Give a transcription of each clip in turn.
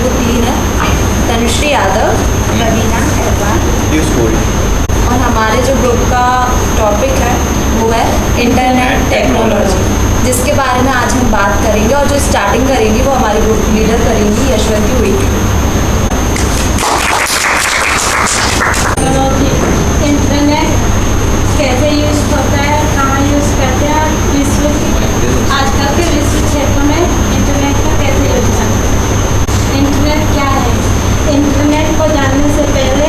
वो 3 है, तनुश्री यादव, रवीना अहवान। और हमारे जो ग्रुप का टॉपिक है वो है इंटरनेट टेक्नोलॉजी, जिसके बारे में आज हम बात करेंगे। और जो स्टार्टिंग करेंगी वो हमारी ग्रुप लीडर करेंगी, यशवंती हुई। इंटरनेट कैसे यूज़ होता है, कहाँ यूज़ करते हैं, आजकल के विश्व क्षेत्र में इंटरनेट का कैसे यूज करते हैं। इंटरनेट क्या है? इंटरनेट को जानने से पहले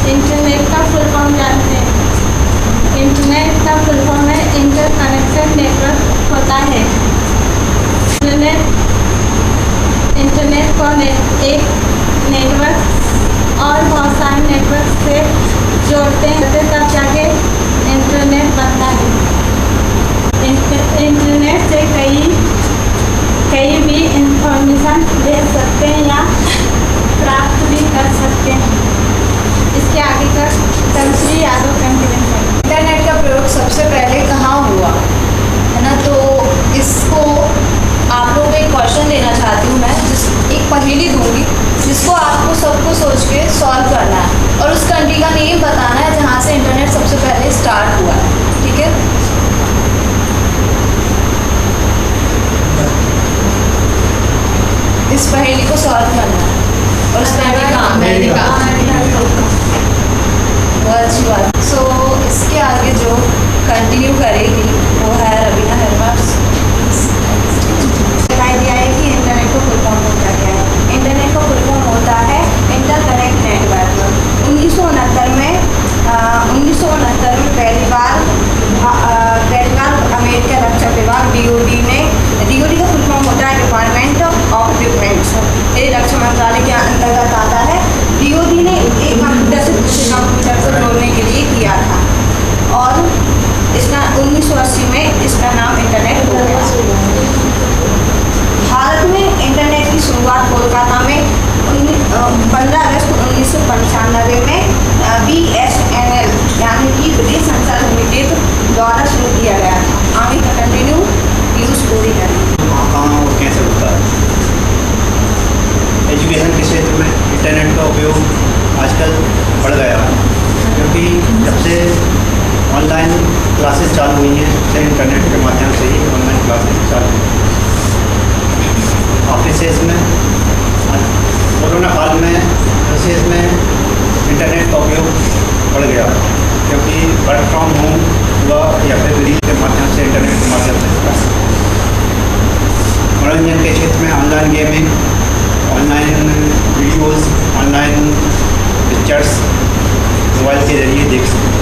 इंटरनेट का फुल फॉर्म जानते हैं। इंटरनेट का फुल फॉर्म है इंटरकनेक्शन नेटवर्क होता है। इंटरनेट को एक नेटवर्क और बहुत सारे नेटवर्क से जोड़ते हैं, तब जाके इंटरनेट बनता है। इंटरनेट से कहीं भी इंफॉर्मेशन भेज सकते हैं या प्राप्त भी कर सकते हैं। इसके आगे का तनुश्री यादव कंटिन्यू करें। इंटरनेट का प्रयोग सबसे पहले कहाँ हुआ है ना, तो इसको आप लोगों को एक क्वेश्चन देना चाहती हूँ मैं, एक पहेली दूंगी जिसको आपको सबको सोच के सॉल्व करना है और उस कंट्री का नेम बताना है जहाँ से इंटरनेट सबसे पहले स्टार्ट हुआ है। ठीक है, इस पहेली को सॉल्व करना है और उस कंट्री का अमेरिका। बहुत अच्छी बात। सो इसके आगे जो कंटिन्यू करेगी वो है रवीना अहवान। बताया दिया है कि इंटरनेट को फुल फॉर्म होता क्या है। इंटरनेट का फुल फॉर्म होता है इंटरकनेक्ट नेटवर्क। 1969 में पहली बार अमेरिका रक्षा विभाग DOD का फुल फॉर्म होता है डिपार्टमेंट ऑफ डिफेंस। ये रक्षा मंत्रालय के अंतर्गत आता है। DOD ने एक कंप्यूटर से दूसरे कंप्यूटर को जोड़ने के लिए किया था और इसका 1980 में इसका नाम इंटरनेट हो गया। भारत में इंटरनेट की शुरुआत कोलकाता में 15 अगस्त 1995 में BSNL यानी कि ब्रिटिश संचार लिमिटेड द्वारा शुरू किया गया था। आगे का कंटिन्यू यूज पूरी करें। कहाँ और कैसे होता है। एजुकेशन के क्षेत्र में इंटरनेट का उपयोग आजकल बढ़ गया है, क्योंकि जब से ऑनलाइन क्लासेस चालू हुई हैं तब से इंटरनेट के माध्यम से ही ऑनलाइन क्लासेस चालू हुई। ऑफिसेज में कोरोना काल में ऑफिसेज में इंटरनेट का उपयोग बढ़ गया, क्योंकि वर्क फ्रॉम होम हुआ या फिर रील के माध्यम से इंटरनेट के माध्यम से। मनोरंजन के क्षेत्र में online gaming, online videos, online pictures mobile के जरिए देख सकते हैं।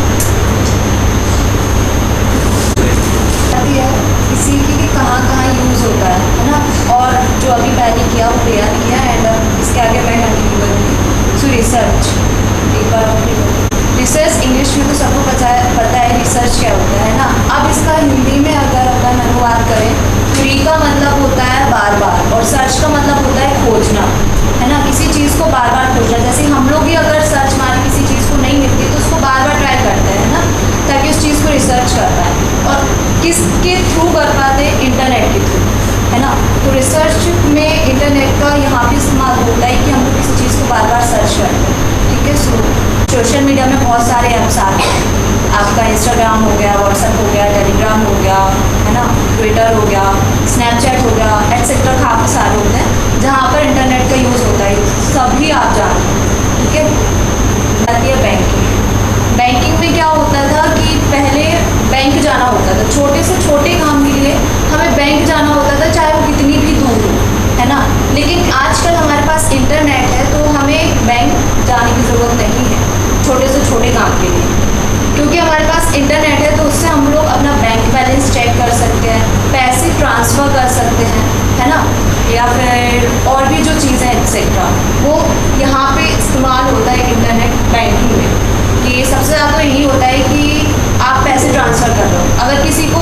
किसी की कहाँ कहाँ यूज़ होता है ना, और जो अभी पहले किया वो प्रिया ने किया एंड इसके आगे मैं कंटिन्यू करूँगी। सो रिसर्च, एक बार रिसर्च इंग्लिश में तो सबको पता है रिसर्च क्या होता है ना। अब इसका हिंदी में अगर अपन अनुवाद करें तो री का मतलब होता है बार बार और सर्च का मतलब होता है खोजना, है ना। किसी चीज़ को बार बार खोजना, जैसे हम लोग भी अगर सर्च मारें किसी चीज़ को नहीं मिलती तो उसको बार बार ट्राई करते हैं ना, ताकि उस चीज़ को रिसर्च कर पाए। और किसके थ्रू कर पाते हैं? इंटरनेट के थ्रू, है ना। तो रिसर्च में इंटरनेट का यहाँ भी इस्तेमाल होता है कि हम लोग किसी चीज़ को बार बार सर्च करते हैं। ठीक है, सोशल मीडिया में बहुत सारे ऐप्स आते हैं। आपका इंस्टाग्राम हो गया, व्हाट्सएप हो गया, टेलीग्राम हो गया, है ना, ट्विटर हो गया, स्नैपचैट हो गया, एटसेट्रा काफ़ी सारे होते हैं जहाँ पर इंटरनेट का यूज़ होता है। सभी आप जानते हैं। ठीक है, आती है बैंकिंग में क्या होता था कि पहले बैंक जाना होता था, छोटे से छोटे काम के लिए हमें बैंक जाना होता था, चाहे वो कितनी भी दूर हो, है ना। लेकिन आजकल हमारे पास इंटरनेट है तो हमें बैंक जाने की ज़रूरत नहीं है छोटे से छोटे काम के लिए, क्योंकि हमारे पास इंटरनेट है। तो उससे हम लोग अपना बैंक बैलेंस चेक कर सकते हैं, पैसे ट्रांसफ़र कर सकते हैं, है ना, या फिर और भी जो चीज़ें एक्सेट्रा वो यहाँ पे इस्तेमाल होता है इंटरनेट बैंकिंग में। कि सबसे ज़्यादा यही होता है कि आप पैसे ट्रांसफ़र कर रहे हो, अगर किसी को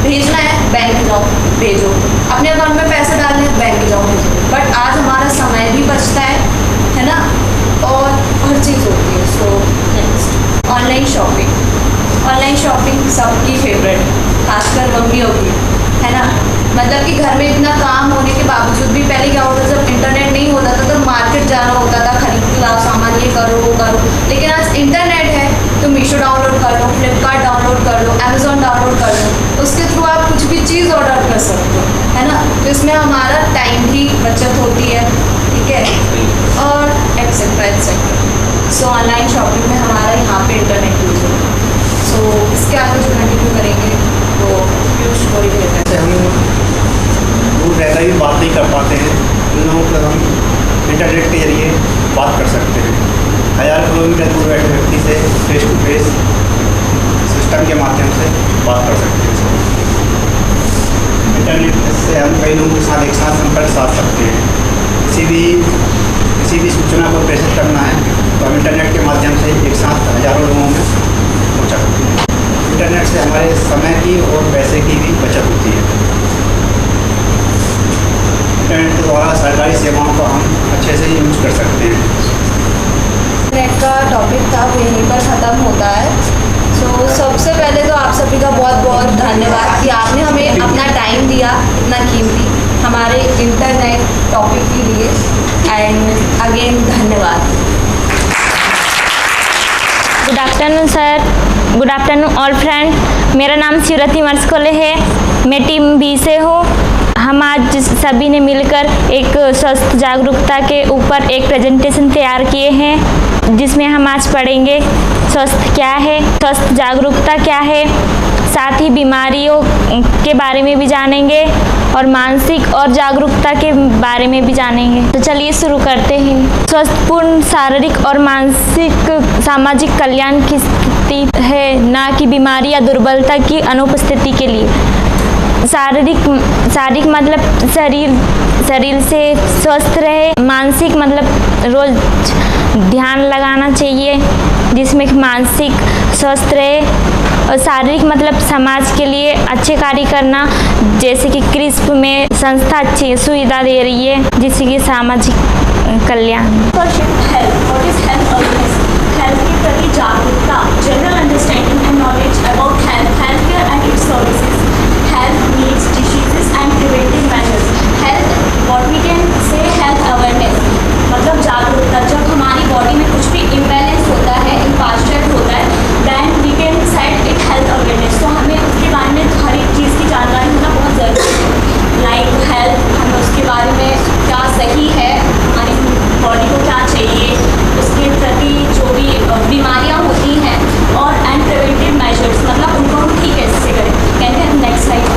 भेजना है बैंक जाओ भेजो, अपने अकाउंट में पैसे डालने हैं बैंक जाओ भेजो। बट आज हमारा समय भी बचता है ना, और हर चीज़ होती है। सो नेक्स्ट ऑनलाइन शॉपिंग सबकी फेवरेट, खासकर मम्मियों की, है ना। मतलब कि घर में इतना काम होने के बावजूद भी पहले क्या होता था, जब इंटरनेट नहीं होता था तो मार्केट जाना होता था, खरीद के लाओ सामान, ये करो वो करो। लेकिन आज इंटरनेट है तो मीशो डाउनलोड कर लो, फ्लिपकार्ट डाउनलोड कर लो, अमेजोन डाउनलोड कर लो, उसके थ्रू आप कुछ भी चीज़ ऑर्डर कर सकते हो, है ना। तो इसमें हमारा टाइम भी बचत होती है, ठीक है, और एक्सेट्रा एक्सेट्रा। सो ऑनलाइन शॉपिंग में हमारा यहाँ पे इंटरनेट यूज होता है। सो इसके आगे जो कंटिन्यू करेंगे वो पीयूष थोड़ी देर में। जैसे हम दूर रहकर भी बात नहीं कर पाते हैं, उन लोगों को हम इंटरनेट के जरिए बात कर सकते हैं। 1000 किलोमीटर दूर बैठे व्यक्ति से फेस टू फेस सिस्टम के माध्यम से बात कर सकते हैं। इंटरनेट से हम कई लोगों के साथ एक साथ संपर्क साध सकते हैं। किसी भी सूचना को प्रेषित करना है तो हम इंटरनेट के माध्यम से एक साथ हज़ारों लोगों में पहुँचा सकते हैं। इंटरनेट से हमारे समय की और पैसे की भी बचत होती है। इंटरनेट के द्वारा सरकारी सेवाओं को हम अच्छे से यूज कर सकते हैं। इंटरनेट का टॉपिक था वो यहीं पर ख़त्म होता है। सो सबसे पहले तो आप सभी का बहुत बहुत धन्यवाद कि आपने हमें अपना टाइम दिया, इतना कीमती, हमारे इंटरनेट टॉपिक के लिए। एंड अगेन धन्यवाद। Good afternoon sir, good afternoon all friend. मेरा नाम शिवरती मर्सकोले है, मैं टीम बी से हूँ। हम आज सभी ने मिलकर एक स्वास्थ्य जागरूकता के ऊपर एक प्रेजेंटेशन तैयार किए हैं, जिसमें हम आज पढ़ेंगे स्वास्थ्य क्या है, स्वास्थ्य जागरूकता क्या है, साथ ही बीमारियों के बारे में भी जानेंगे और मानसिक और जागरूकता के बारे में भी जानेंगे। तो चलिए शुरू करते हैं। स्वस्थपूर्ण शारीरिक और मानसिक सामाजिक कल्याण की स्थिति है, ना कि बीमारी या दुर्बलता की अनुपस्थिति के लिए। शारीरिक मतलब शरीर से स्वस्थ रहे, मानसिक मतलब रोज ध्यान लगाना चाहिए जिसमें मानसिक स्वस्थ रहे, और शारीरिक मतलब समाज के लिए अच्छे कार्य करना, जैसे कि क्रिस्प में संस्था अच्छी सुविधा दे रही है जिससे कि सामाजिक कल्याण। हेल्थ के प्रति जागरूकता, general understanding and knowledge about health care and its services, health needs, diseases and preventive measures. Health, what we can say health awareness मतलब जागरूकता। जब हमारी बॉडी में कुछ भी इम्बैलेंस होता है, इम्पास्चर्ड होता है, then we can set it health awareness. तो हमें उसके बारे में हर एक चीज़ की जानकारी होना बहुत ज़रूरी है। लाइक हेल्थ, हमें उसके बारे में क्या सही है, हमारी बॉडी को क्या चाहिए, उसके प्रति जो भी बीमारियां होती हैं, और एंड प्रिवेंटिव मेजर्स मतलब उनको हम ठीक कैसे करें। Can have next slide.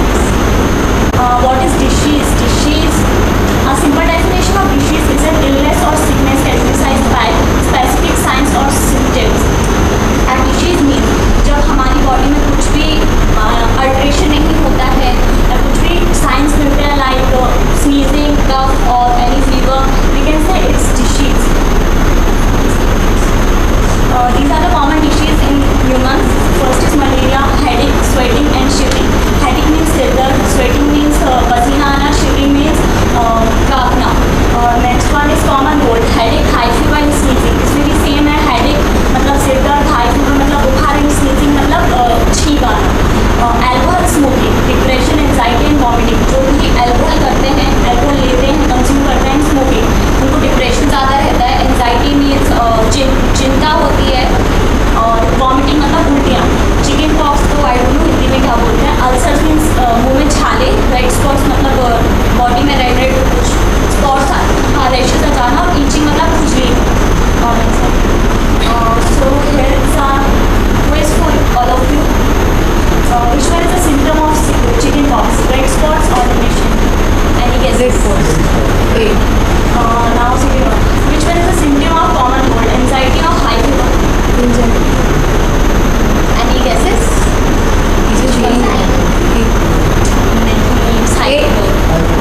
What is disease? Disease, a simple definition of disease is an illness or sickness characterized by specific signs or symptoms. And disease means जब हमारी बॉडी में कुछ भी अल्ट्रेशन नहीं होता है या कुछ भी साइंस मिलते हैं, लाइक स्नीजिंग, कफ और any fever, we can say its disease. These are the common diseases in humans. First is malaria, headache, sweating and shivering. Headache means सिर दर्द, sweating means पसीना आना, shivering means कांपना। Next one is common cold, headache, high fever and sneezing. इसमें भी same है, headache मतलब सिर दर्द, high fever मतलब बुखार and sneezing मतलब छींक आना। Alcohol, smoking, depression, anxiety and vomiting. जो भी alcohol करते हैं, alcohol लेते हैं, कंज्यूम करते हैं, smoking, उनको डिप्रेशन ज़्यादा रहता है। एंजाइटी मीन्स चिंता होती है, और वॉमिटिंग मतलब उल्टियाँ। चिकन पॉक्स तो आई डोंट नो हिंदी में क्या बोलते हैं। अल्सर्स मीन्स मुंह में छाले, रेड स्पॉट्स मतलब बॉडी में रेड रेड कुछ स्पॉट्स रैशेस आ जाना, और ईचिंग मतलब खुजली। So here is a quiz for all of you. Which one is a symptom of chicken pox? Red spots और irritation? Any guesses? Now second one. Which one is a symptom of common cold? Anxiety or high fever? Any guesses?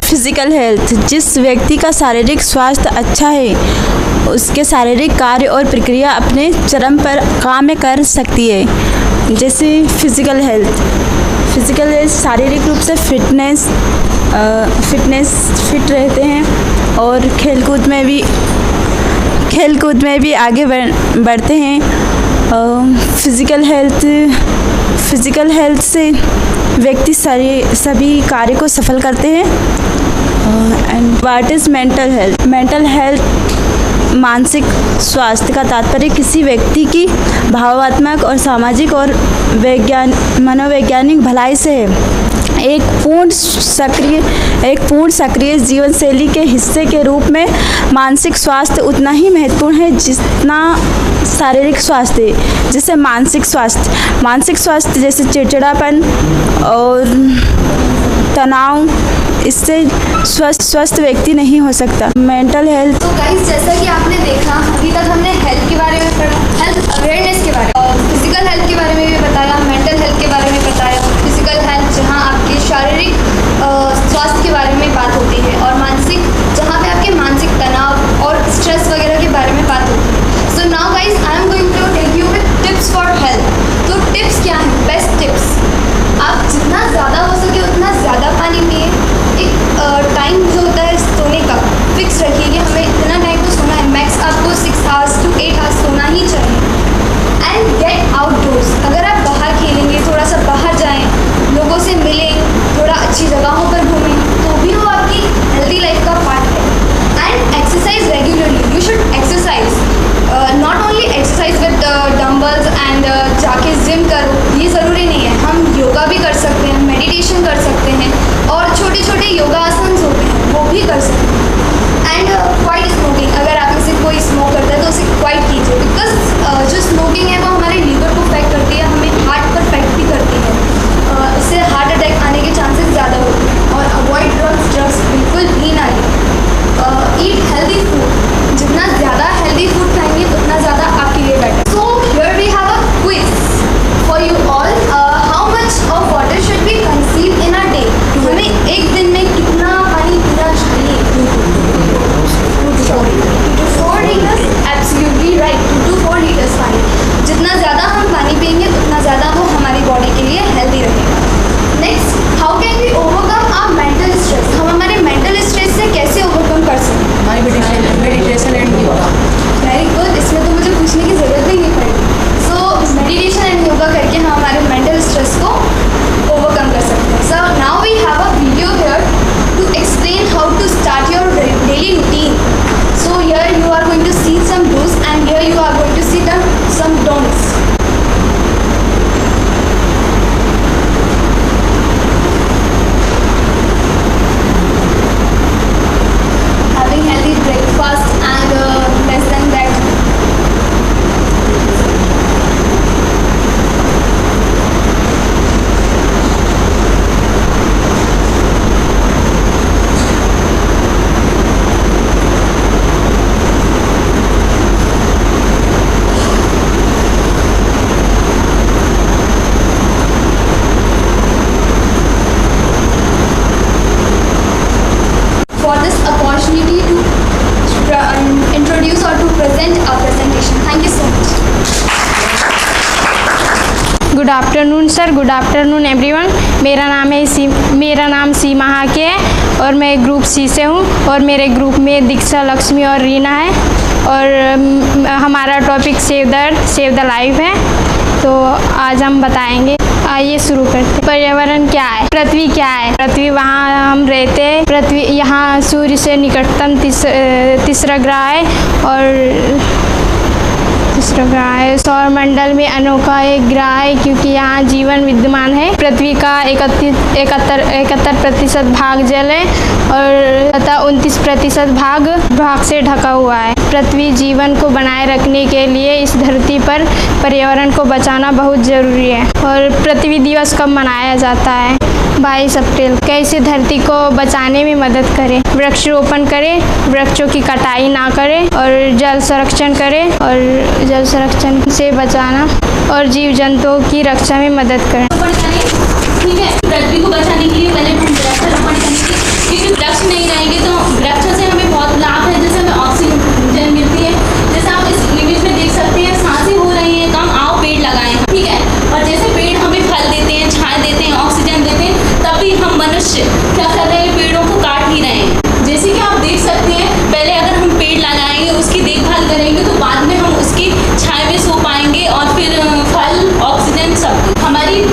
Physical health, जिस व्यक्ति का शारीरिक स्वास्थ्य अच्छा है उसके शारीरिक कार्य और प्रक्रिया अपने चरम पर काम कर सकती है। जैसे फिजिकल हेल्थ शारीरिक रूप से फिटनेस फिट रहते हैं और खेलकूद में भी आगे बढ़ते हैं। फिजिकल हेल्थ फिज़िकल हेल्थ से व्यक्ति सभी कार्य को सफल करते हैं। And what is mental health? Mental health मानसिक स्वास्थ्य का तात्पर्य किसी व्यक्ति की भावात्मक और सामाजिक और मनोवैज्ञानिक भलाई से है। एक पूर्ण सक्रिय जीवन शैली के हिस्से के रूप में मानसिक स्वास्थ्य उतना ही महत्वपूर्ण है जितना शारीरिक स्वास्थ्य है। जैसे मानसिक स्वास्थ्य जैसे चिड़चिड़ापन और तनाव, इससे स्वस्थ व्यक्ति नहीं हो सकता। Mental health. तो गाइस, जैसा कि आपने देखा, अभी तक हमने हेल्थ के बारे में पढ़ा, हेल्थ अवेयरनेस के बारे में, और फिजिकल हेल्थ के बारे में भी बताया, मेंटल हेल्थ के बारे में बताया। फिजिकल हेल्थ जहाँ आपके शारीरिक स्वास्थ्य के बारे में बात होती है, और मानसिक जहाँ पे आपके मानसिक तनाव और स्ट्रेस वगैरह के बारे में बात होती है। So now guys, I am going to tell you with tips for health. तो टिप्स क्या हैं? बेस्ट टिप्स, आप जितना ज़्यादा हो सके उतना ज़्यादा पानी पिए। एक टाइम जो होता है सोने का फिक्स रखिए कि हमें इतना टाइम तो सोना है। मैक्स आपको 6 hours to 8 hours सोना ही चाहिए। एंड गेट आउटडोर्स, अगर आप बाहर खेलेंगे, थोड़ा सा बाहर जाएं, लोगों से मिलें, थोड़ा अच्छी जगहों पर घूमें, तो भी वो आपकी हेल्दी लाइफ का पार्ट है। And exercise regularly, you should exercise, not only exercise with dumbbells and जाके जिम करो, ये ज़रूरी नहीं है। हम योगा भी कर सकते हैं, मेडिटेशन कर सकते हैं, और छोटे छोटे योगासन होते हैं वो भी कर सकते हैं। एंड क्वाइट स्मोकिंग, अगर आप में से कोई स्मोक करता है तो उसे क्वाइट कीजिए, बिकॉज जो स्मोकिंग है वो हमारे लीवर को अफेक्ट करती है, हमें हार्ट पर अफेक्ट भी करती है। इससे हार्ट अटैक आने के चांसेस ज़्यादा होते हैं। और अवॉइड ड्रग्स बिल्कुल भी ना लें। ईट हेल्दी फूड, जितना ज़्यादा हेल्दी फूड खाएंगे उतना ज़्यादा आपके लिए better. So here we have a quiz for you all. How much of water should be consume in a day? हमें एक दिन में कितना पानी पीना चाहिए? 2 to 4 liters। Absolutely right, 2 to 4 liters पानी। जितना ज़्यादा हम पानी पिएंगे उतना ज़्यादा वो हमारी बॉडी के लिए हेल्दी रहेगा। Next, how can we overcome our mental stress? हम हमारे मेंटल स्ट्रेस से कैसे ओवरकम कर सकते हैं? हमारी meditation and yoga. Very good, इसमें तो मुझे पूछने की ज़रूरत ही नहीं पड़ेगी। सो मेडिटेशन एंड योगा करके हम हमारे मेंटल स्ट्रेस को ओवरकम कर सकते हैं। So now we have a video here to explain how to start your daily routine. So here you are going to see some dos and here you are going to see some don'ts. Having healthy breakfast and less than that. For this opportunity to introduce or to present our presentation. Thank you so much. Good afternoon sir, good afternoon everyone. मेरा नाम सीमा हाके है और मैं group C से हूँ, और मेरे group में दीक्षा, लक्ष्मी और रीना है, और हमारा टॉपिक सेव द लाइफ है। तो आज हम बताएंगे। आइए शुरू करते हैं। पर्यावरण क्या है? पृथ्वी क्या है? पृथ्वी वहाँ हम रहते हैं। पृथ्वी यहाँ सूर्य से निकटतम तीसरा ग्रह है, और तीसरा ग्रह है। सौरमंडल में अनोखा एक ग्रह है क्योंकि यहाँ जीवन विद्यमान है। पृथ्वी का 71% भाग जल है, और तथा 29% भाग से ढका हुआ है। पृथ्वी जीवन को बनाए रखने के लिए इस धरती पर पर्यावरण को बचाना बहुत ज़रूरी है। और पृथ्वी दिवस कब मनाया जाता है? 22 अप्रैल। कैसे धरती को बचाने में मदद करें? वृक्षारोपण करें, वृक्षों की कटाई ना करें, और जल संरक्षण करें, और जल संरक्षण से बचाना और जीव जंतुओं की रक्षा में मदद करें। ठीक है, पृथ्वी को बचाने के लिए पहले हम वृक्षारोपण करेंगे, क्योंकि वृक्ष नहीं रहेंगे तो वृक्षों से हमें बहुत लाभ है। जैसे हमें ऑक्सीजन मिलती है, जैसे आप इस इमेज में देख सकते हैं, सांसें हो रही हैं कम, आओ पेड़ लगाएं। ठीक है, और जैसे पेड़ हमें फल देते हैं, छाया देते हैं, ऑक्सीजन देते हैं, तभी हम मनुष्य क्या कर रहे हैं? पेड़ों को काट ही रहे हैं। जैसे कि आप देख सकते हैं, पहले अगर हम पेड़ लगाएंगे, उसकी देखभाल करेंगे, तो बाद में हम उसकी छाया में सो पाएंगे, और फिर फल, ऑक्सीजन सब हमारी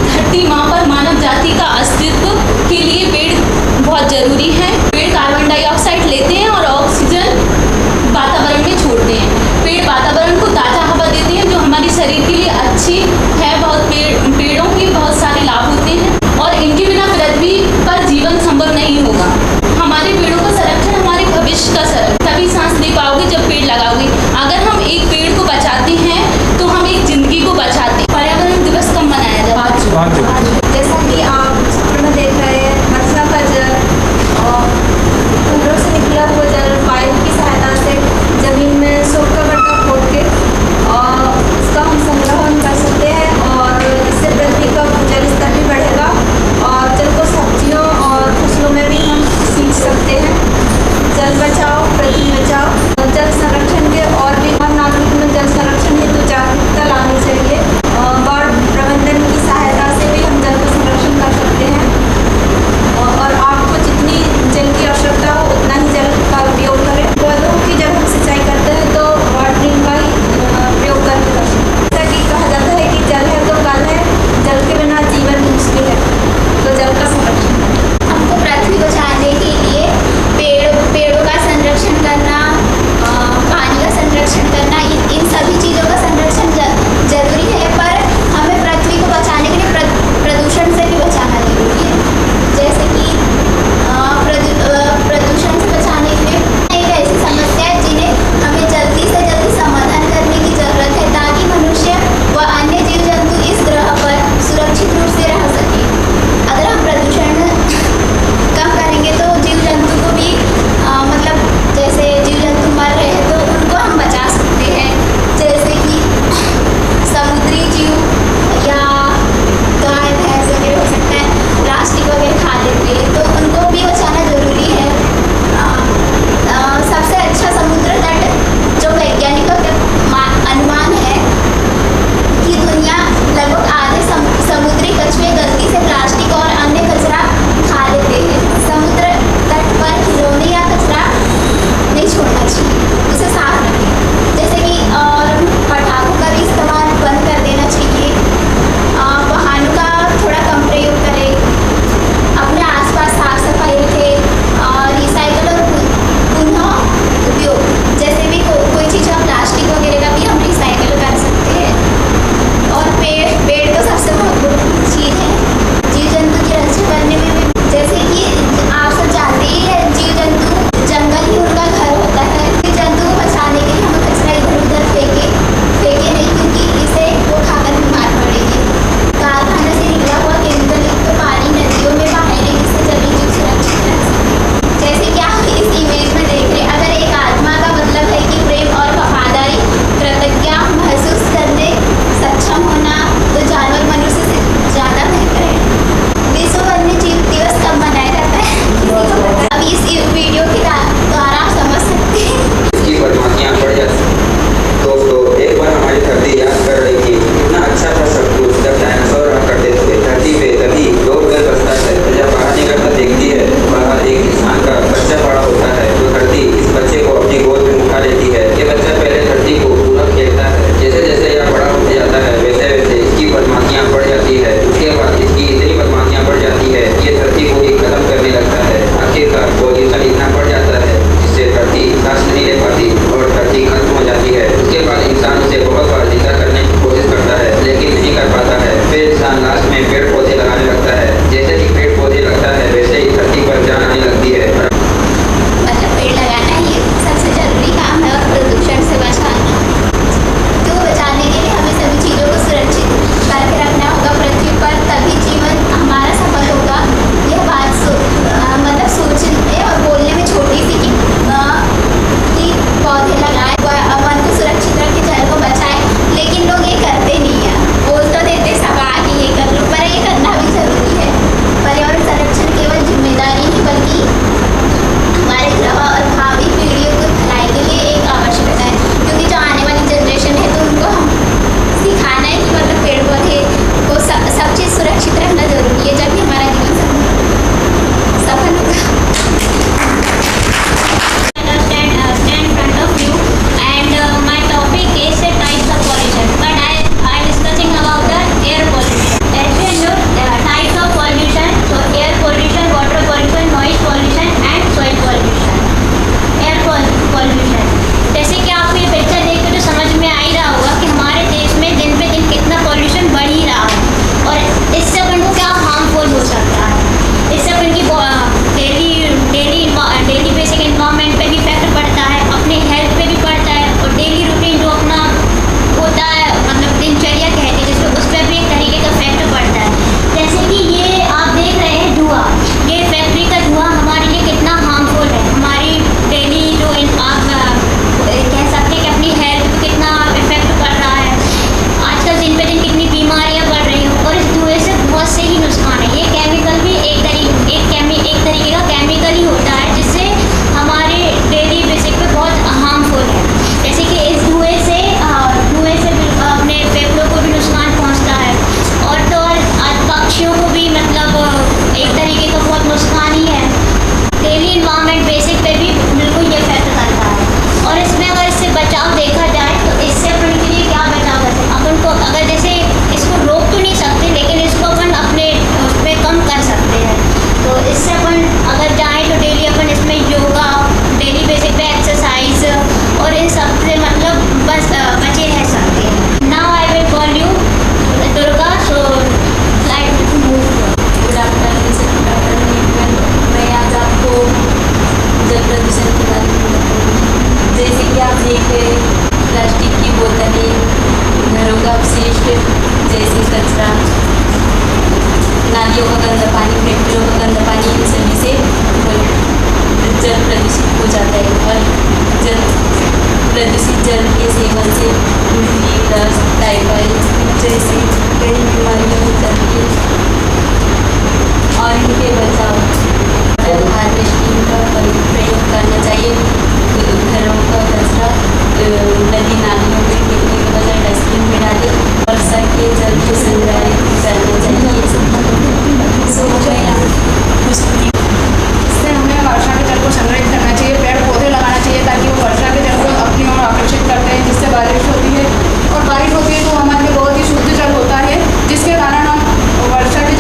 जल प्रदूषित हो जाता है और प्रदूषित जल के सेवन से उल्टी, दस्त, टाइफाइड जैसी कई बीमारियां हो जाती है। और इनके बचाव हार्वेस्टिंग का प्रयोग करना चाहिए। घरों का कचरा नदी नालियों में फेंकने के बजाय डस्टबिन में डालें। वर्षा के जल को संग्रहित करना चाहिए। इससे हमें वर्षा के जल को संग्रहित करना चाहिए, पेड़ पौधे लगाना चाहिए ताकि वो वर्षा के जल को अपनी ओर आकर्षित करते हैं, जिससे बारिश होती है। और बारिश होती है तो हमारे लिए बहुत ही शुद्ध जल होता है, जिसके कारण हम वर्षा के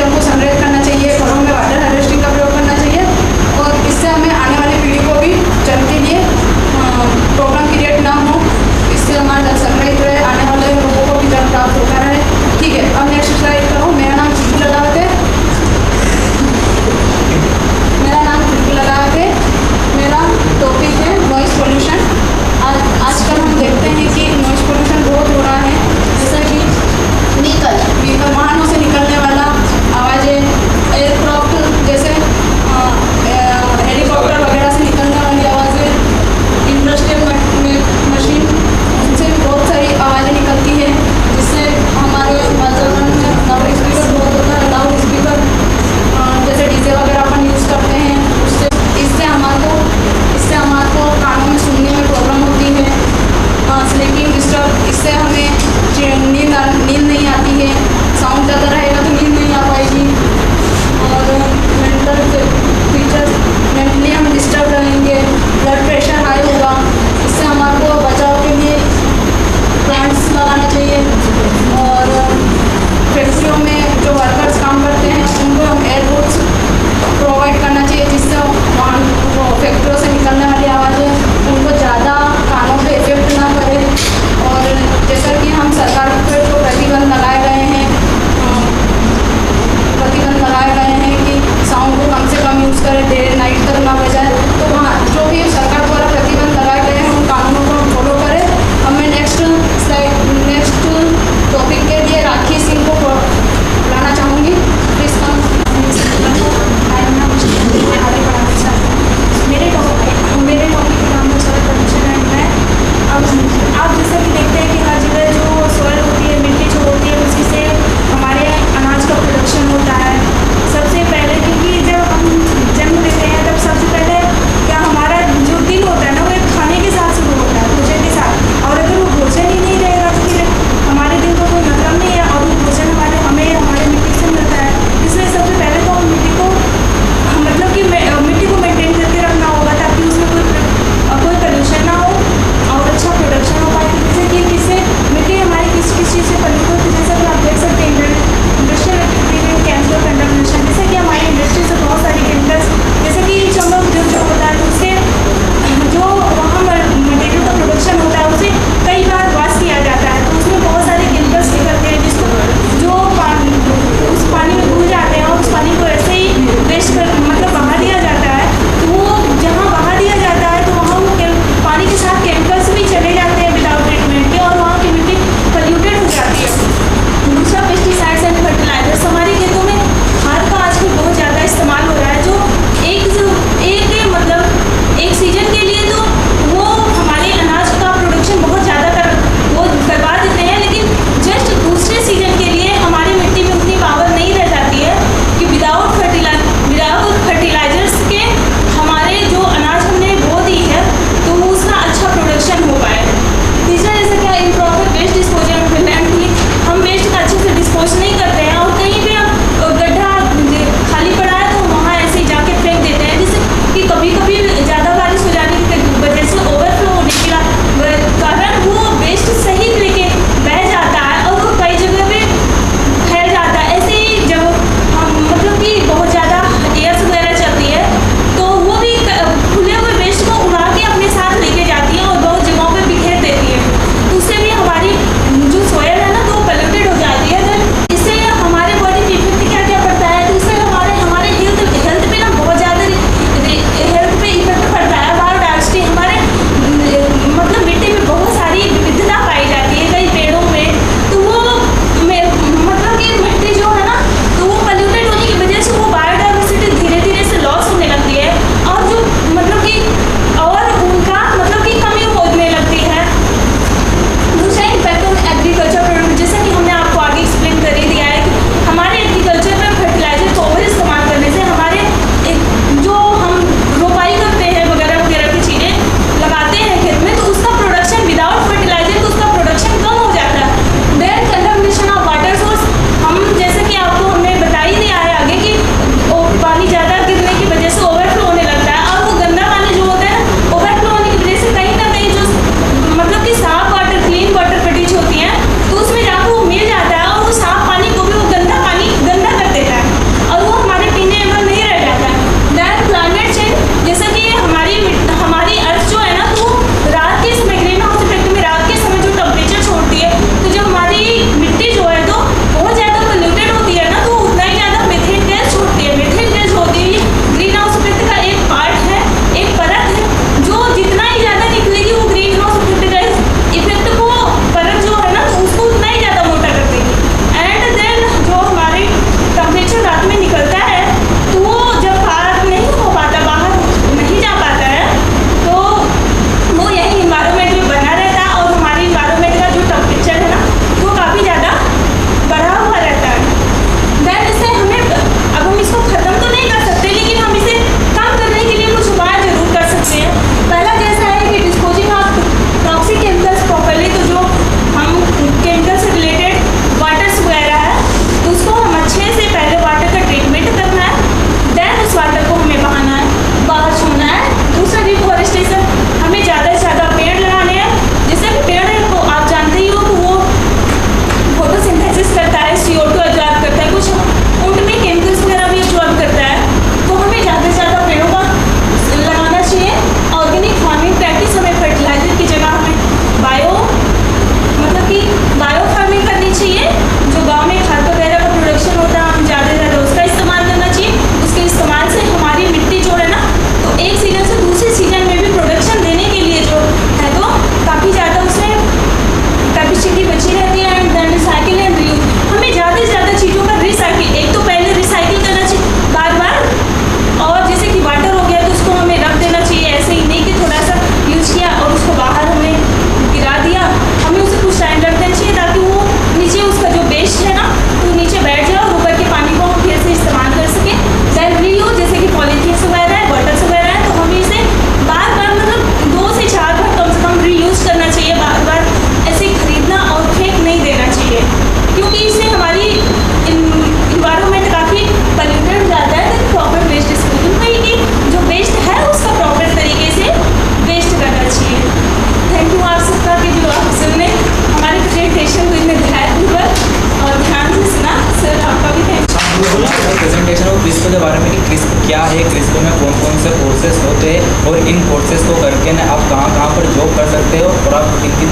प्रेजेंटेशन वो क्रिस्प के बारे में कि क्रिस्प क्या है, क्रिस्प में कौन कौन से कोर्सेज होते हैं और इन कोर्सेज को करके ना आप कहाँ कहाँ पर जॉब कर सकते हो और आप किन किन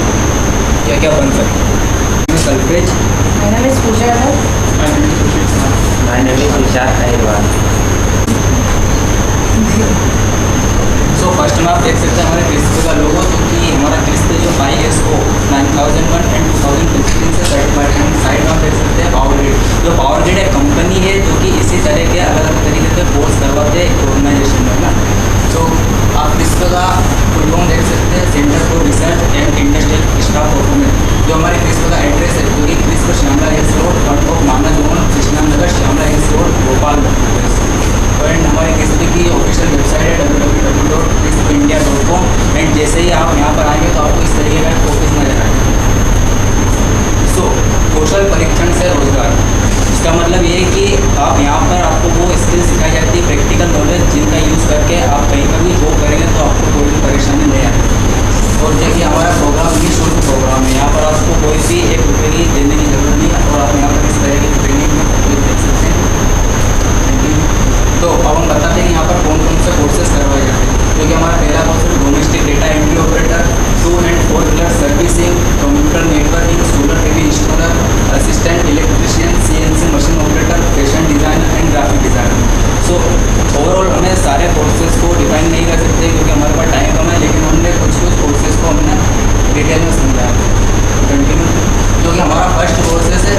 क्या क्या बन सकते हो। कल्पेज, My name is Pooja Yadav. My name is Vishal Agarwal. So first में आप देख सकते हैं हमारे क्रिस्प का लोगो, जो कि हमारा क्रिस्प जो ISO 9001 एंड 2015 से सर्टिफाइड है। साइड में आप देख सकते हैं पावर ग्रिड, जो पावर ग्रिड एक कंपनी है जो कि इसी तरह के अलग अलग तरीके के कोर्स करवाते हैं ऑर्गेनाइजेशन में ना। तो आप क्रिस्प का फुल फॉर्म देख सकते हैं, centre for research and industrial staff performance. जो हमारे क्रिस्प का एड्रेस है, जो कि CRISP Shyamla hills road, front of Mana zone, Krishnanagar, Shyamla hills road, Bhopal. And हमारे क्रिस्प की ऑफिशियल वेबसाइट है www.crispindia.com। एंड जैसे ही आप यहाँ पर आएंगे तो आपको इस तरीके का ऑफिस नजर आएगा। सो कौशल परीक्षण से रोजगार, इसका मतलब ये है कि आप यहाँ पर आपको वो स्किल सिखाई जाती है, प्रैक्टिकल नॉलेज, जिनका यूज़ करके आप कहीं पर भी जॉब करेंगे तो आपको कोई भी परेशानी नहीं आएगी। और देखिए हमारा प्रोग्राम निःशुल्क प्रोग्राम है, यहाँ पर आपको कोई भी ₹1 की देने की जरूरत नहीं है और आप यहाँ पर इस तरह की ट्रेनिंग देख सकते हैं। तो अब हम बताते हैं कि यहाँ पर कौन कौन से कोर्सेज करवाए जाते हैं। क्योंकि हमारा पहला कोर्स है domestic data entry operator, 2 and 4 wheeler servicing, computer networking, solar PV installer, assistant electrician, CNC machine operator, fashion designer and graphic designer. So overall हमें सारे कोर्सेज को डिफाइन नहीं कर सकते क्योंकि हमारे पास टाइम कम है, लेकिन हमने कुछ कोर्सेज को हमने डिटेल में समझाया। कंटिन्यू, जो कि हमारा फर्स्ट कोर्सेज है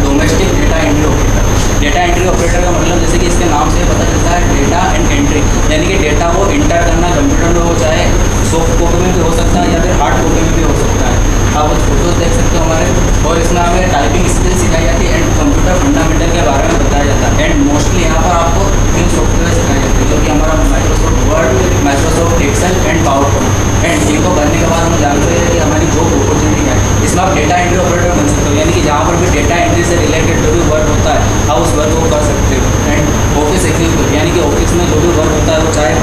domestic data entry operator. Data entry operator का मतलब जैसे कि इसके नाम से पता चलता है डेटा एंड एंट्री, यानी कि डेटा को इंटर करना कंप्यूटर में हो, चाहे सॉफ्ट कॉपी में भी हो सकता है या फिर हार्ड कॉपी में भी हो सकता है। आप उस फोटोज देख सकते हो हमारे। और इसमें हमें टाइपिंग स्किल सिखाई जाती है एंड कंप्यूटर फंडामेंटल के बारे में बताया जाता है। एंड मोस्टली यहाँ पर आपको 3 सॉफ्टवेयर सिखाए जाते हैं, जो कि हमारा Microsoft Word, Microsoft Excel and PowerPoint. And इनको करने के बाद हम जानते हैं कि हमारी जॉब अपॉर्चुनिटी क्या है। इसमें आप डेटा एंट्री ऑपरेटर बन सकते हो, यानी कि जहाँ पर भी डेटा एंट्री से रिलेटेड जो भी वर्क होता है आप उस वर्क को कर सकते हो। एंड ऑफिस एग्जीक्यूटिव, यानी कि ऑफिस में जो भी वर्क होता है वो चाहे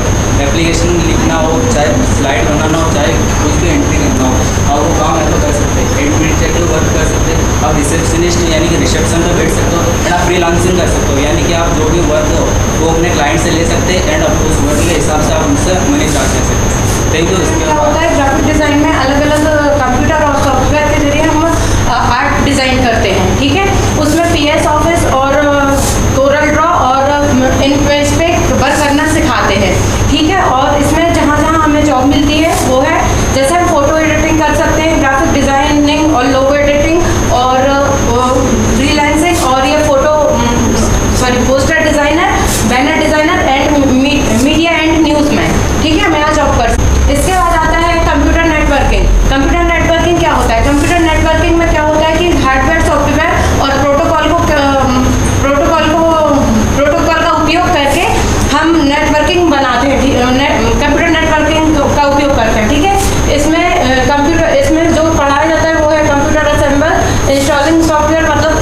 एप्लीकेशन लिखना हो, चाहे स्लाइड बनाना हो, चाहे कुछ भी एंट्री करना हो, और वो काम है तो कर सकते हैं। एडमिनिस्ट्रेटिव वर्क कर सकते हैं, आप रिसेप्शनिस्ट यानी कि रिसेप्शन पर बैठ सकते हो। एंड आप फ्रीलांसिंग कर सकते हो, यानी कि आप जो भी वर्क हो वो अपने क्लाइंट से ले सकते हैं एंड आप उस वर्क के हिसाब से आप उनसे मनी चार्ज कर सकते हैं। Thank you. इसके क्या होता है, ग्राफिक डिज़ाइन में अलग अलग कंप्यूटर और सॉफ्टवेयर के जरिए हम आर्ट डिज़ाइन करते हैं, ठीक है। उसमें PS ऑफिस और कोरल ड्रॉ और इनपेज पे वर्क करना सिखाते हैं, ठीक है। और इसमें जहाँ जहाँ हमें जॉब मिलती है वो है, जैसे हम फोटो एडिटिंग कर सकते हैं, ग्राफिक डिज़ाइनिंग और लोगो एडिटिंग और फ्रीलांसिंग, और ये poster designer, banner designer and media and news में, ठीक है, हम यहाँ जॉब कर सकते हैं। इसके बाद आता है कंप्यूटर नेटवर्किंग। कंप्यूटर नेटवर्किंग क्या होता है? कंप्यूटर नेटवर्किंग में क्या होता है कि हार्डवेयर, सॉफ्टवेयर और प्रोटोकॉल का उपयोग करके हम नेटवर्किंग बनाते हैं, कंप्यूटर नेटवर्किंग का उपयोग करते हैं, ठीक है। इसमें जो पढ़ाया जाता है वो है कंप्यूटर असेंबल, इंस्टॉलिंग सॉफ्टवेयर, मतलब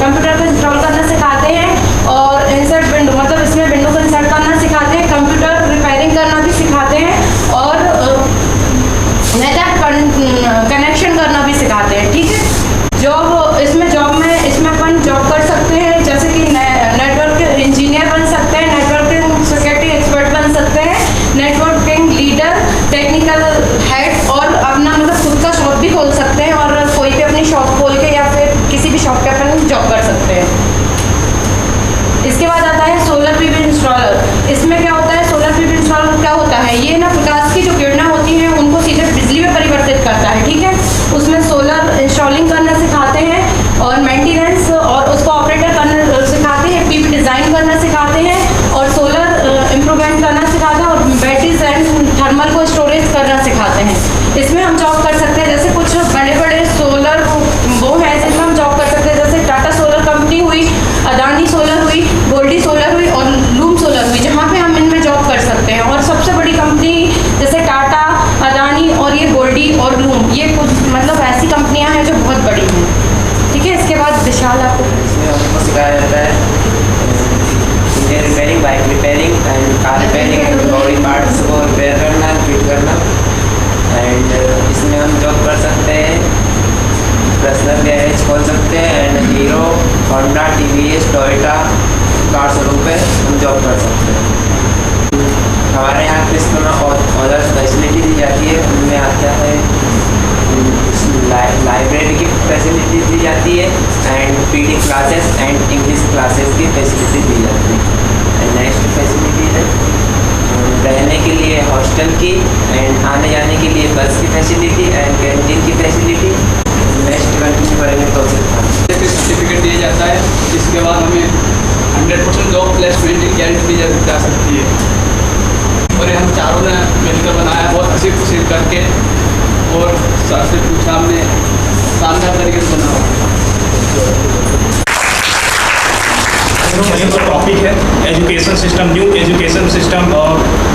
कंप्यूटर को इंस्टॉल करना सिखाते हैं, और इंसर्ट विंडो, मतलब इसमें विंडो को इंसर्ट करना सिखाते हैं, कंप्यूटर रिपेयरिंग करना भी सिखाते हैं, और नेटवर्क कनेक्शन करना भी सिखाते हैं, ठीक है। इसमें अपन जॉब कर सकते हैं, जैसे कि नेटवर्क इंजीनियर बन सकते हैं, नेटवर्किंग सिक्योरिटी एक्सपर्ट बन सकते हैं, नेटवर्किंग लीडर, टेक्निकल हेड, और अपना मतलब खुद का शॉप भी खोल सकते हैं, और कोई भी अपनी शॉप खोल के या फिर किसी भी शॉप पे अपन जॉब कर सकते हैं। इसके बाद आता है सोलर PV इंस्टॉलर। इसमें क्या होता है, सोलर PV इंस्टॉलर क्या होता है, ये ना प्रकाश की जो किरणें होती हैं उनको सीधे बिजली में परिवर्तित करता है, ठीक है। उसमें सोलर इंस्टॉलिंग करना सिखाते हैं और मेंटेनेंस और उसको ऑपरेटर करना सिखाते हैं, PV डिज़ाइन करना सिखाते हैं और सोलर इम्प्रूवमेंट करना सिखाते हैं, और बैटरीज एंड थर्मल को स्टोरेज करना सिखाते हैं। इसमें हम जॉब कर सकते हैं, जैसे कुछ बड़े बड़े सोलर वो हैं जिसमें हम जॉब कर सकते हैं, जैसे टाटा सोलर कंपनी हुई, अदानी सोलर हुई, गोल्डी सोलर हुई और लूम सोलर हुई, जहाँ पे हम इनमें जॉब कर सकते हैं। और सबसे बड़ी कंपनी जैसे टाटा, अदानी और ये गोल्डी और लूम, ये कुछ मतलब ऐसी कंपनियां हैं जो बहुत बड़ी हैं, ठीक है। इसके बाद विशाल आपको इसमें हमको सिखाया जाता है repairing, bike repairing and car repairing, body parts को रिपेयर करना, फिट करना। एंड इसमें हम जॉब कर सकते हैं, पर्सनल गैरेज खोल सकते हैं, and hero, Honda, TVS, Toyota कर सकते हैं। हमारे यहाँ क्रिस्प में अदर फैसिलिटी दी जाती है, उनमें आता है लाइब्रेरी की फैसिलिटी दी जाती है and PD classes and English classes की फैसिलिटी दी जाती है। एंड नेक्स्ट फैसिलिटी है रहने के लिए हॉस्टल की एंड आने जाने के लिए बस की फैसिलिटी एंड कैंटीन की फैसिलिटी। नेक्स्ट कंटिन्यू करेंगे तो सर्टिफिकेट दिया जाता है, जिसके बाद हमें 100% जॉब प्लेसमेंट की गारंटी दी जा सकती है। और ये हम चारों ने मिलकर बनाया, बहुत हंसी खुशी करके और सर से पूछा हमने, शानदार तरीके से बना। जो टॉपिक है education system, new education system,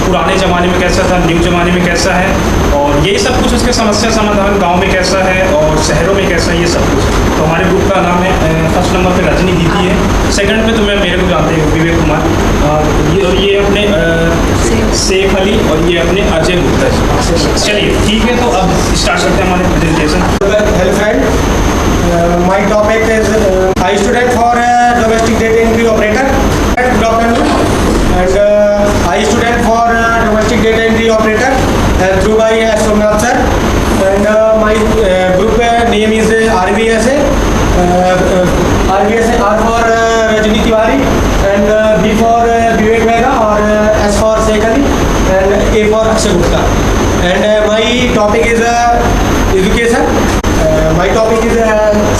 पुराने ज़माने में कैसा था, न्यू ज़माने में कैसा है, और यही सब कुछ उसके समस्या समाधान गांव में कैसा है और शहरों में कैसा है, ये सब कुछ। तो हमारे ग्रुप का नाम है, फर्स्ट नंबर पे रजनी दीदी है, सेकंड पे तो मेरे को जानते हैं विवेक कुमार, ये अपने शेख अली और ये अपने अजय गुप्ता। चलिए ठीक है, तो अब स्टार्ट करते हैं हमारे presentation. Hello friend, my topic is I student for domestic data entry operator. Good afternoon, and I student for domestic data entry operator through by Somnath sir, and my group name is RVSA. RVSA, R for Rajni Tiwari, and B for Vivek Mehra, or S for Sheikh Ali, and A for Akshay Gupta. And my topic is education. My topic is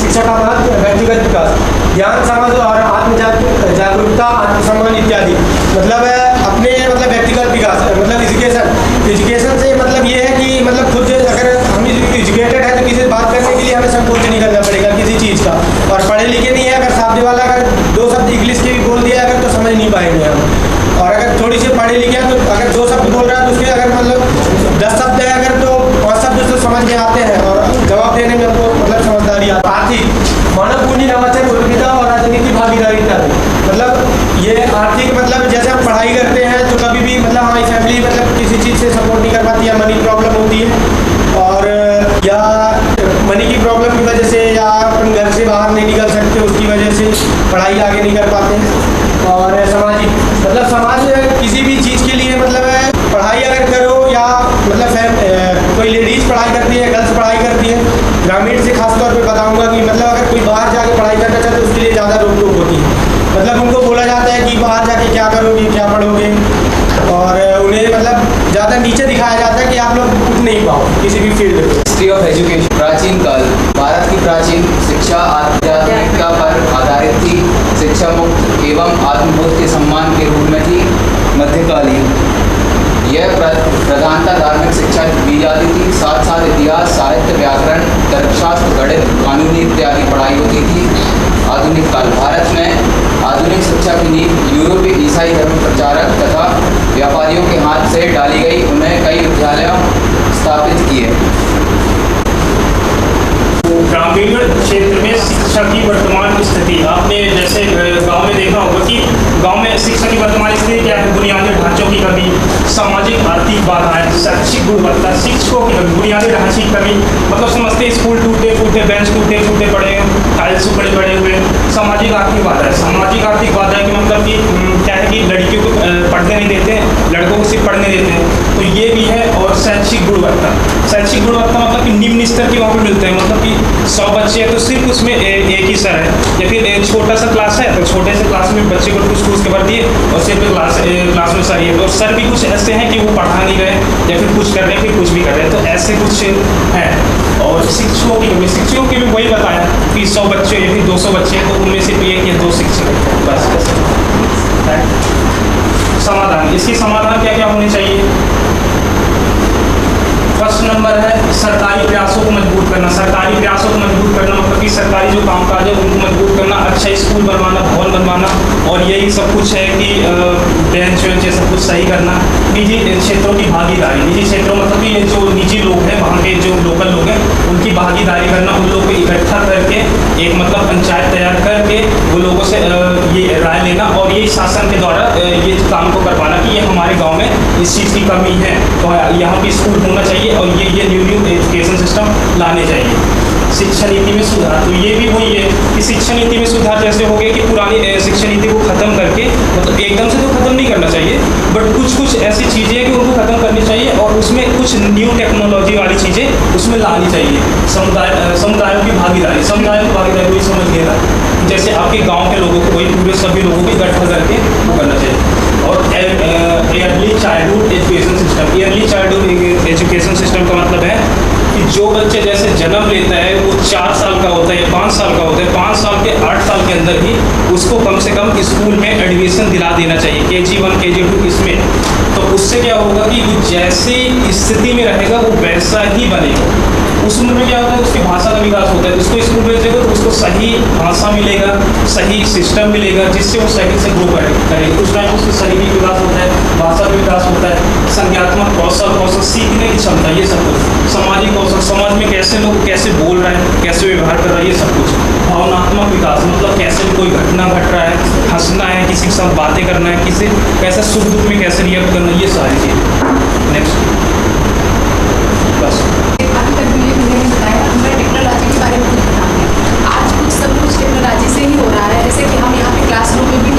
शिक्षा का महत्व, व्यक्तिगत विकास, ज्ञान समाज और आत्म जागरूकता, आत्मसम्मान इत्यादि। मतलब अपने व्यक्तिगत विकास, मतलब एजुकेशन से मतलब ये है कि मतलब खुद अगर हम एजुकेटेड है तो किसी से बात करने के लिए हमें संकोच नहीं करना पड़ेगा किसी चीज़ का, और पढ़े लिखे नहीं है, अगर सामने वाला अगर 2 शब्द इंग्लिश के भी बोल दिया अगर तो समझ नहीं पाएंगे हम, और अगर थोड़ी सी पढ़े लिखे हैं तो अगर 2 शब्द बोल रहा है तो उसके अगर मतलब 10 शब्द है अगर तो 5 शब्द तो समझ में आते हैं और जवाब देने में हमको मतलब समझदारी आती है। आर्थिक, मानव पूंजी, नवाचार, उद्यमिता और राजनीति भागीदारी इत्यादि। मतलब ये आर्थिक मतलब जैसे हम पढ़ाई करते हैं तो कभी भी मतलब हमारी फैमिली मतलब किसी चीज़ से सपोर्ट नहीं कर पाती, या मनी प्रॉब्लम होती है, और या मनी की प्रॉब्लम की वजह से या अपन घर से बाहर नहीं निकल सकते, उसकी वजह से पढ़ाई आगे नहीं कर पाते हैं। और सामाजिक मतलब समाज किसी भी चीज़ के लिए मतलब पढ़ाई अगर करो या मतलब कोई लेडीज़ पढ़ाई करती है, गर्ल्स पढ़ाई करती है, ग्रामीण से खासतौर पे बताऊंगा कि मतलब अगर कोई बाहर जाके पढ़ाई करना चाहते तो उसके लिए ज़्यादा रोक टोक होती है। मतलब उनको बोला जाता है कि बाहर जाके क्या करोगे, क्या पढ़ोगे, और उन्हें मतलब ज़्यादा नीचे दिखाया जाता है कि आप लोग उठ नहीं पाओ किसी भी फील्ड में। History of education. प्राचीन काल, भारत की प्राचीन शिक्षा आध्यात्मिकता पर आधारित थी। शिक्षा मुक्त एवं आत्मबोध के सम्मान के रूप में थी। मध्यकालीन, यह प्रधानता धार्मिक शिक्षा दी जाती थी, साथ साथ इतिहास, साहित्य, व्याकरण, तर्कशास्त्र, गणित, कानूनी इत्यादि पढ़ाई होती थी। आधुनिक काल, भारत में आधुनिक शिक्षा की नींव यूरोपीय ईसाई धर्म प्रचारक तथा व्यापारियों के हाथ से डाली गई। उन्हें कई विद्यालय स्थापित किए। ग्रामीण क्षेत्र में शिक्षा की वर्तमान स्थिति, आपने जैसे गांव में देखा होगा कि गांव में शिक्षा की वर्तमान स्थिति क्या है, बुनियादी ढांचों की कमी, सामाजिक आर्थिक बाधाएं, शैक्षिक गुणवत्ता, शिक्षकों की कमी, बुनियादी ढांचे की कमी, मतलब समझते स्कूल टूटे फूटे, बेंच टूटे फूटे पड़े, टाइल्स पड़े पड़े हुए, सामाजिक आर्थिक बाधाएं। सामाजिक आर्थिक बाधाएं की मतलब कि क्या है कि लड़कियों को पढ़ने नहीं देते, लड़कों को सिर्फ पढ़ने देते हैं, तो ये भी है। और शैक्षिक गुणवत्ता, शैक्षिक गुणवत्ता मतलब कि निम्न स्तर के वहाँ पर मिलते हैं, मतलब कि 100 बच्चे हैं तो सिर्फ उसमें एक ही सर है, या फिर एक छोटा सा क्लास है तो छोटे से क्लास में बच्चे को कुछ के भर दिए और सिर्फ क्लास में सर ही है। और सर भी कुछ ऐसे हैं कि वो पढ़ा नहीं रहे या फिर कुछ कर रहे हैं, फिर कुछ भी कर रहे हैं, तो ऐसे कुछ है। और शिक्षकों की भी वही बताया कि 100 बच्चे या फिर 200 बच्चे हैं तो उनमें सिर्फ 1 या 2 शिक्षक, बस। समाधान, इसकी समाधान क्या क्या होने चाहिए? फर्स्ट नंबर है सरकारी प्रयासों को मजबूत करना। सरकारी प्रयासों को मजबूत करना मतलब कि सरकारी जो कामकाज है उनको मजबूत करना, अच्छा स्कूल बनवाना, भवन बनवाना, और यही सब कुछ है कि बेंच वेंच सब कुछ सही करना। निजी क्षेत्रों की भागीदारी, निजी क्षेत्रों मतलब कि जो निजी लोग हैं वहाँ के जो लोकल लोग हैं उनकी भागीदारी करना, उन लोगों को इकट्ठा करके एक मतलब पंचायत तैयार करके वो लोगों से ये राय लेना, और ये शासन के द्वारा ये काम को करवाना कि ये हमारे गाँव में इस चीज़ की कमी है तो यहाँ पे स्कूल होना चाहिए और ये न्यू एजुकेशन सिस्टम लाने चाहिए। शिक्षा नीति में सुधार, तो ये भी वही है कि शिक्षा नीति में सुधार जैसे हो गया कि पुरानी शिक्षा नीति को ख़त्म करके, मतलब एकदम से तो ख़त्म नहीं कुछ ऐसी चीज़ें हैं कि उनको ख़त्म करनी चाहिए और उसमें कुछ न्यू टेक्नोलॉजी वाली चीज़ें उसमें लानी चाहिए। समुदायों की भागीदारी वही समझ लेना, जैसे आपके गांव के लोगों को, वही पूरे सभी लोगों को इकट्ठा करके वो करना चाहिए। और early childhood education system, early childhood education system का मतलब है कि जो बच्चे जैसे जन्म लेता है वो 4 साल का होता है या 5 साल का होता है, 5 साल के 8 साल के अंदर ही उसको कम से कम स्कूल में एडमिशन दिला देना चाहिए, KG1 KG2 इसमें। तो उससे क्या होगा कि वो जैसी स्थिति में रहेगा वो वैसा ही बनेगा। उस उम्र में क्या होता है, उसकी भाषा का विकास होता है। उसको स्कूल भेजेगा तो उसको सही भाषा मिलेगा, सही सिस्टम मिलेगा, जिससे वो सही से ग्रो करेगा। उस टाइम उसका शारीरिक विकास होता है, भाषा का विकास होता है, संज्ञात्मक कौशल, सीखने की क्षमता, ये सब कुछ, सामाजिक कौशल, समाज में कैसे लोग कैसे बोल रहे हैं, कैसे व्यवहार कर रहा है, ये सब कुछ। भावनात्मक विकास मतलब कैसे कोई घटना घट रहा है, हंसना है, किसी के साथ बातें करना है, किसी कैसे सुख दुख में कैसे रिएक्ट करना, ये सारी चीज़। नेक्स्ट बस अभी तक भी मैंने बताया, हमें टेक्नोलॉजी के बारे में कुछ बताना है। आज सब कुछ टेक्नोलॉजी से ही हो रहा है, जैसे कि हम यहाँ पे क्लासरूम में भी